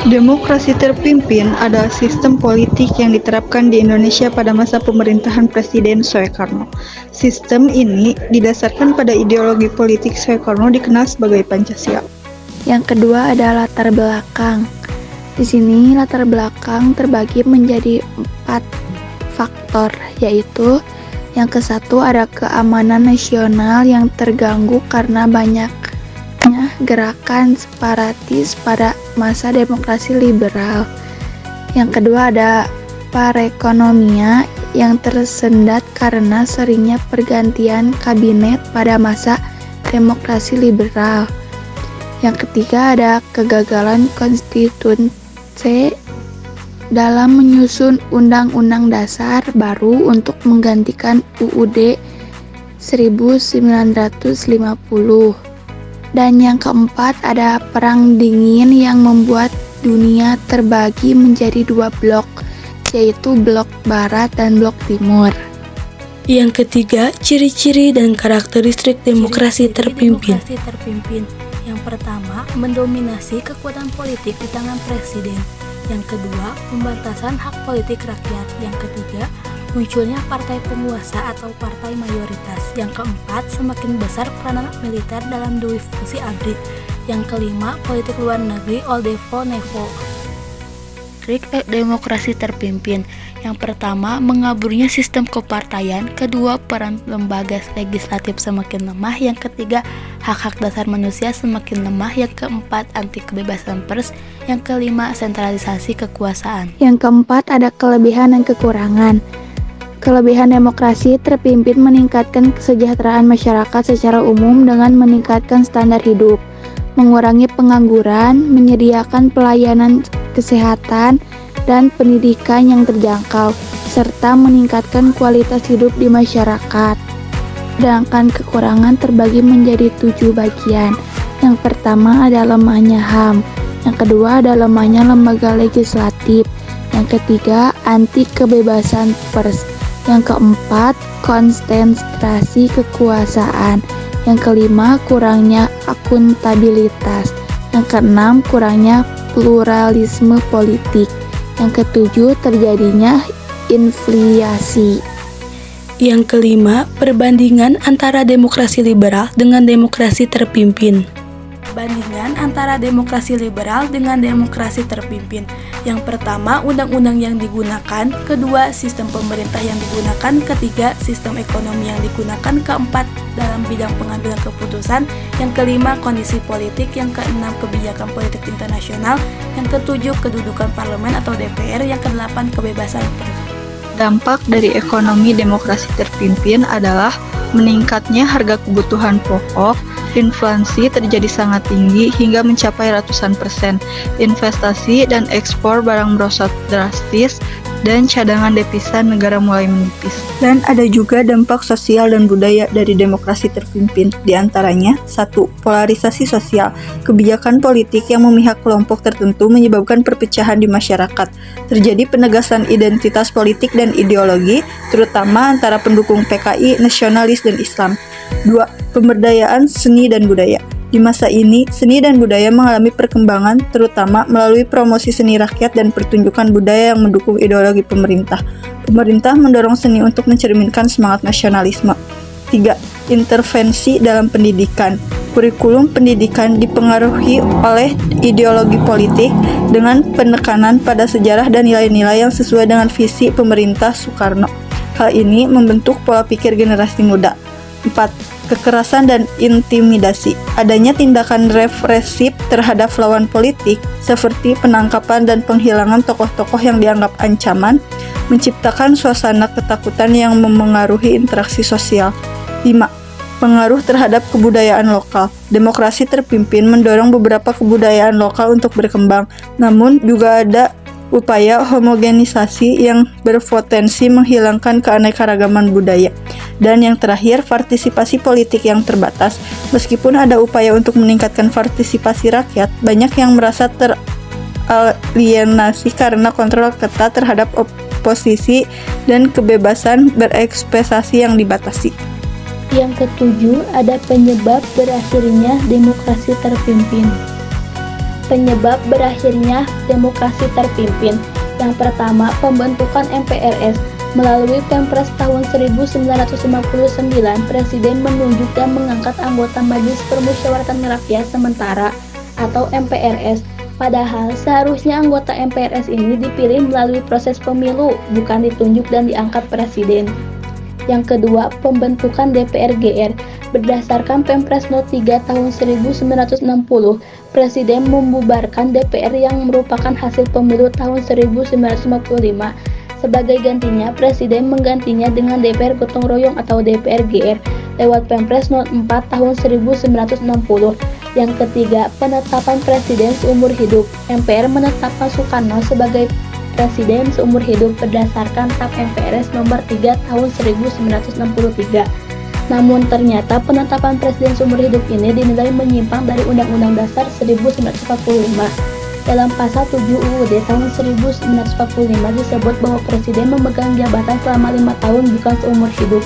Demokrasi terpimpin adalah sistem politik yang diterapkan di Indonesia pada masa pemerintahan Presiden Soekarno. Sistem ini didasarkan pada ideologi politik Soekarno dikenal sebagai Pancasila. Yang kedua ada latar belakang. Di sini latar belakang terbagi menjadi 4 faktor, yaitu yang ke-1 ada keamanan nasional yang terganggu karena banyaknya gerakan separatis pada masa demokrasi liberal. Yang kedua ada perekonomian yang tersendat karena seringnya pergantian kabinet pada masa demokrasi liberal. Yang ketiga ada kegagalan konstitusi dalam menyusun undang-undang dasar baru untuk menggantikan UUD 1950. Dan yang keempat ada perang dingin yang membuat dunia terbagi menjadi 2 blok, yaitu blok barat dan blok timur. Yang ketiga, ciri-ciri dan karakteristik demokrasi terpimpin. Yang pertama, mendominasi kekuatan politik di tangan presiden. Yang kedua, pembatasan hak politik rakyat. Yang ketiga, munculnya partai penguasa atau partai mayoritas. Yang keempat, semakin besar peranan militer dalam dua fungsi ABRI. Yang kelima, politik luar negeri Oldevo Nevo. Trik demokrasi terpimpin. Yang pertama, mengaburnya sistem kepartaian. Kedua, peran lembaga legislatif semakin lemah. Yang ketiga, hak-hak dasar manusia semakin lemah. Yang keempat, anti kebebasan pers. Yang kelima, sentralisasi kekuasaan. Yang keempat ada kelebihan dan kekurangan. Kelebihan demokrasi terpimpin meningkatkan kesejahteraan masyarakat secara umum dengan meningkatkan standar hidup, mengurangi pengangguran, menyediakan pelayanan kesehatan dan pendidikan yang terjangkau, serta meningkatkan kualitas hidup di masyarakat. Sedangkan kekurangan terbagi menjadi 7 bagian. Yang pertama ada lemahnya HAM, yang kedua ada lemahnya lembaga legislatif, yang ketiga anti kebebasan pers, yang keempat konsentrasi kekuasaan, yang kelima kurangnya akuntabilitas, yang keenam kurangnya pluralisme politik, yang ketujuh terjadinya inflasi. Yang kelima, perbandingan antara demokrasi liberal dengan demokrasi terpimpin. Bandingan antara demokrasi liberal dengan demokrasi terpimpin. Yang pertama, undang-undang yang digunakan. Kedua, sistem pemerintah yang digunakan. Ketiga, sistem ekonomi yang digunakan. Keempat, dalam bidang pengambilan keputusan. Yang kelima, kondisi politik. Yang keenam, kebijakan politik internasional. Yang ketujuh, kedudukan parlemen atau DPR. Yang kedelapan, kebebasan pers. Dampak dari ekonomi demokrasi terpimpin adalah meningkatnya harga kebutuhan pokok, inflasi terjadi sangat tinggi hingga mencapai ratusan %, investasi dan ekspor barang merosot drastis, dan cadangan devisa negara mulai menipis. Dan ada juga dampak sosial dan budaya dari demokrasi terpimpin, di antaranya 1. Polarisasi sosial. Kebijakan politik yang memihak kelompok tertentu menyebabkan perpecahan di masyarakat. Terjadi penegasan identitas politik dan ideologi, terutama antara pendukung PKI, nasionalis, dan Islam. 2. Pemberdayaan seni dan budaya. Di masa ini, seni dan budaya mengalami perkembangan terutama melalui promosi seni rakyat dan pertunjukan budaya yang mendukung ideologi pemerintah. Pemerintah mendorong seni untuk mencerminkan semangat nasionalisme. 3. Intervensi dalam pendidikan. Kurikulum pendidikan dipengaruhi oleh ideologi politik dengan penekanan pada sejarah dan nilai-nilai yang sesuai dengan visi pemerintah Soekarno. Hal ini membentuk pola pikir generasi muda. 4. Kekerasan dan intimidasi. Adanya tindakan represif terhadap lawan politik seperti penangkapan dan penghilangan tokoh-tokoh yang dianggap ancaman, menciptakan suasana ketakutan yang memengaruhi interaksi sosial. 5. Pengaruh terhadap kebudayaan lokal. Demokrasi terpimpin mendorong beberapa kebudayaan lokal untuk berkembang, namun juga ada upaya homogenisasi yang berpotensi menghilangkan keanekaragaman budaya. Dan yang terakhir, partisipasi politik yang terbatas. Meskipun ada upaya untuk meningkatkan partisipasi rakyat, banyak yang merasa teralienasi karena kontrol ketat terhadap oposisi dan kebebasan berekspresi yang dibatasi. Yang ketujuh ada penyebab berakhirnya demokrasi terpimpin. Penyebab berakhirnya demokrasi terpimpin. Yang pertama, pembentukan MPRS. Melalui Perpres tahun 1959, Presiden menunjuk dan mengangkat anggota Majelis Permusyawaratan Rakyat Sementara atau MPRS. Padahal seharusnya anggota MPRS ini dipilih melalui proses pemilu, bukan ditunjuk dan diangkat Presiden. Yang kedua, pembentukan DPR-GR. Berdasarkan Perpres No. 3 tahun 1960, Presiden membubarkan DPR yang merupakan hasil pemilu tahun 1955. Sebagai gantinya, Presiden menggantinya dengan DPR Gotong Royong atau DPR-GR lewat Perpres No. 4 tahun 1960. Yang ketiga, penetapan Presiden seumur hidup. MPR menetapkan Soekarno sebagai Presiden seumur hidup berdasarkan TAP MPRS nomor 3 tahun 1963. Namun ternyata penetapan Presiden seumur hidup ini dinilai menyimpang dari Undang-Undang Dasar 1945. Dalam pasal 7 UUD tahun 1945 disebut bahwa Presiden memegang jabatan selama 5 tahun bukan seumur hidup.